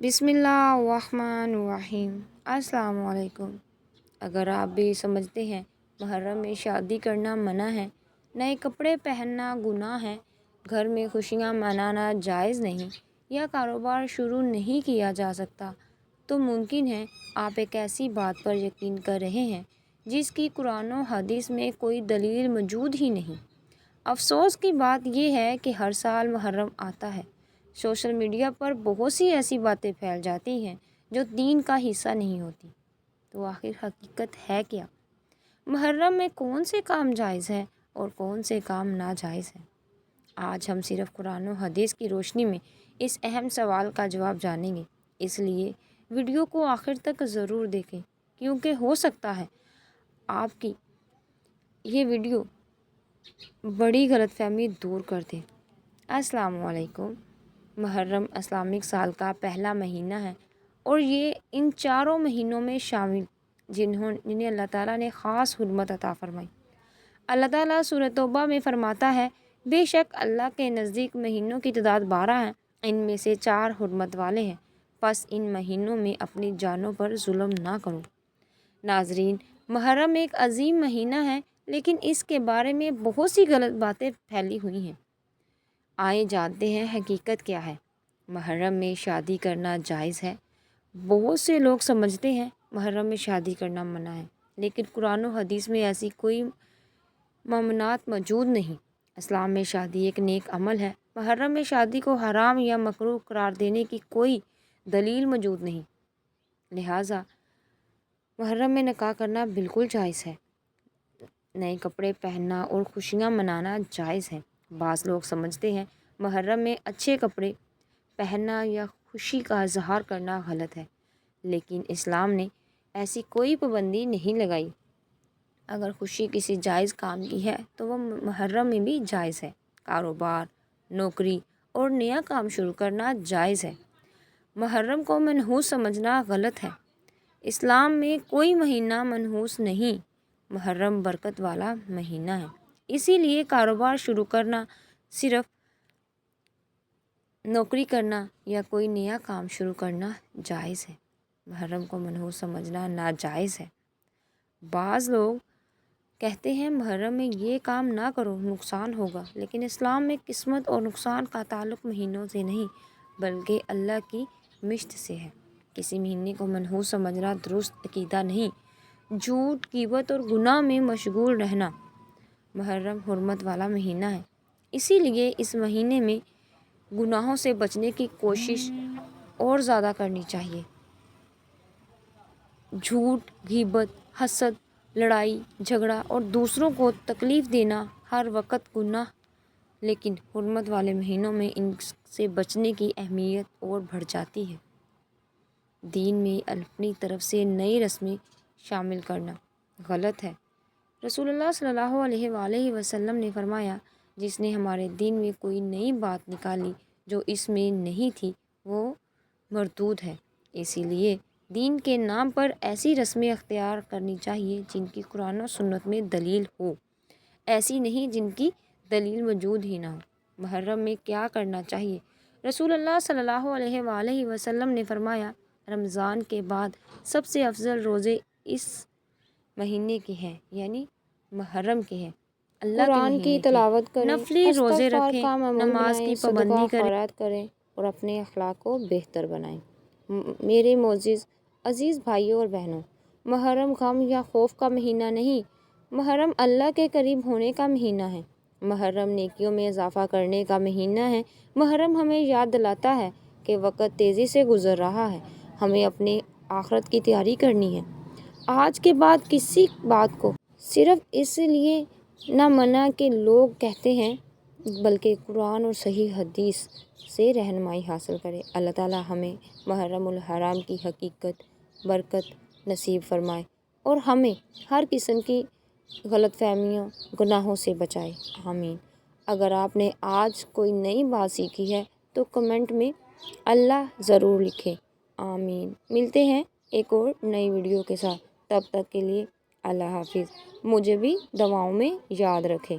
بسم اللہ الرحمن الرحیم۔ السلام علیکم۔ اگر آپ بھی سمجھتے ہیں محرم میں شادی کرنا منع ہے، نئے کپڑے پہننا گناہ ہے، گھر میں خوشیاں منانا جائز نہیں، یا کاروبار شروع نہیں کیا جا سکتا، تو ممکن ہے آپ ایک ایسی بات پر یقین کر رہے ہیں جس کی قرآن و حدیث میں کوئی دلیل موجود ہی نہیں۔ افسوس کی بات یہ ہے کہ ہر سال محرم آتا ہے، سوشل میڈیا پر بہت سی ایسی باتیں پھیل جاتی ہیں جو دین کا حصہ نہیں ہوتی۔ تو آخر حقیقت ہے کیا؟ محرم میں کون سے کام جائز ہیں اور کون سے کام ناجائز ہیں؟ آج ہم صرف قرآن و حدیث کی روشنی میں اس اہم سوال کا جواب جانیں گے، اس لیے ویڈیو کو آخر تک ضرور دیکھیں، کیونکہ ہو سکتا ہے آپ کی یہ ویڈیو بڑی غلط فہمی دور کر دے۔ السلام علیکم۔ محرم اسلامک سال کا پہلا مہینہ ہے اور یہ ان چاروں مہینوں میں شامل جنہیں اللہ تعالیٰ نے خاص حرمت عطا فرمائی۔ اللہ تعالیٰ سورہ توبہ میں فرماتا ہے، بے شک اللہ کے نزدیک مہینوں کی تعداد 12 ہے، ان میں سے 4 حرمت والے ہیں، پس ان مہینوں میں اپنی جانوں پر ظلم نہ کرو۔ ناظرین، محرم ایک عظیم مہینہ ہے، لیکن اس کے بارے میں بہت سی غلط باتیں پھیلی ہوئی ہیں۔ آئے جانتے ہیں حقیقت کیا ہے۔ محرم میں شادی کرنا جائز ہے۔ بہت سے لوگ سمجھتے ہیں محرم میں شادی کرنا منع ہے، لیکن قرآن و حدیث میں ایسی کوئی ممنوعات موجود نہیں۔ اسلام میں شادی ایک نیک عمل ہے۔ محرم میں شادی کو حرام یا مکروہ قرار دینے کی کوئی دلیل موجود نہیں، لہٰذا محرم میں نکاح کرنا بالکل جائز ہے۔ نئے کپڑے پہننا اور خوشیاں منانا جائز ہے۔ بعض لوگ سمجھتے ہیں محرم میں اچھے کپڑے پہننا یا خوشی کا اظہار کرنا غلط ہے، لیکن اسلام نے ایسی کوئی پابندی نہیں لگائی۔ اگر خوشی کسی جائز کام کی ہے تو وہ محرم میں بھی جائز ہے۔ کاروبار، نوکری اور نیا کام شروع کرنا جائز ہے۔ محرم کو منحوس سمجھنا غلط ہے۔ اسلام میں کوئی مہینہ منحوس نہیں، محرم برکت والا مہینہ ہے، اسی لیے کاروبار شروع کرنا، صرف نوکری کرنا یا کوئی نیا کام شروع کرنا جائز ہے۔ محرم کو منحوس سمجھنا ناجائز ہے۔ بعض لوگ کہتے ہیں محرم میں یہ کام نہ کرو، نقصان ہوگا، لیکن اسلام میں قسمت اور نقصان کا تعلق مہینوں سے نہیں بلکہ اللہ کی مشت سے ہے۔ کسی مہینے کو منحوس سمجھنا درست عقیدہ نہیں۔ جھوٹ، غیبت اور گناہ میں مشغول رہنا۔ محرم حرمت والا مہینہ ہے، اسی لیے اس مہینے میں گناہوں سے بچنے کی کوشش اور زیادہ کرنی چاہیے۔ جھوٹ، غیبت، حسد، لڑائی جھگڑا اور دوسروں کو تکلیف دینا ہر وقت گناہ، لیکن حرمت والے مہینوں میں ان سے بچنے کی اہمیت اور بڑھ جاتی ہے۔ دین میں اپنی طرف سے نئی رسمیں شامل کرنا غلط ہے۔ رسول اللہ صلی اللہ علیہ وآلہ وسلم نے فرمایا، جس نے ہمارے دین میں کوئی نئی بات نکالی جو اس میں نہیں تھی وہ مردود ہے۔ اسی لیے دین کے نام پر ایسی رسمیں اختیار کرنی چاہیے جن کی قرآن و سنت میں دلیل ہو، ایسی نہیں جن کی دلیل موجود ہی نہ ہو۔ محرم میں کیا کرنا چاہیے؟ رسول اللہ صلی اللہ علیہ وآلہ وسلم نے فرمایا، رمضان کے بعد سب سے افضل روزے اس مہینے کے ہیں، یعنی محرم کے ہیں، اللہ کے قرآن کی مہینے کے۔ تلاوت کریں، نفلی روزے استغفار رکھیں، کا معمول نماز کی بنائیں، صدقہ پابندی کریں۔ خیرات کریں اور اپنے اخلاق کو بہتر بنائیں۔ میرے معزز عزیز بھائیوں اور بہنوں، محرم غم یا خوف کا مہینہ نہیں، محرم اللہ کے قریب ہونے کا مہینہ ہے۔ محرم نیکیوں میں اضافہ کرنے کا مہینہ ہے۔ محرم ہمیں یاد دلاتا ہے کہ وقت تیزی سے گزر رہا ہے، ہمیں اپنے آخرت کی تیاری کرنی ہے۔ آج کے بعد کسی بات کو صرف اس لیے نہ منع کہ لوگ کہتے ہیں، بلکہ قرآن اور صحیح حدیث سے رہنمائی حاصل کرے۔ اللہ تعالیٰ ہمیں محرم الحرام کی حقیقت، برکت نصیب فرمائے اور ہمیں ہر قسم کی غلط فہمیوں، گناہوں سے بچائے، آمین۔ اگر آپ نے آج کوئی نئی بات سیکھی ہے تو کمنٹ میں اللہ ضرور لکھیں، آمین۔ ملتے ہیں ایک اور نئی ویڈیو کے ساتھ، تب تک کے لیے اللہ حافظ۔ مجھے بھی دعاؤں میں یاد رکھیں۔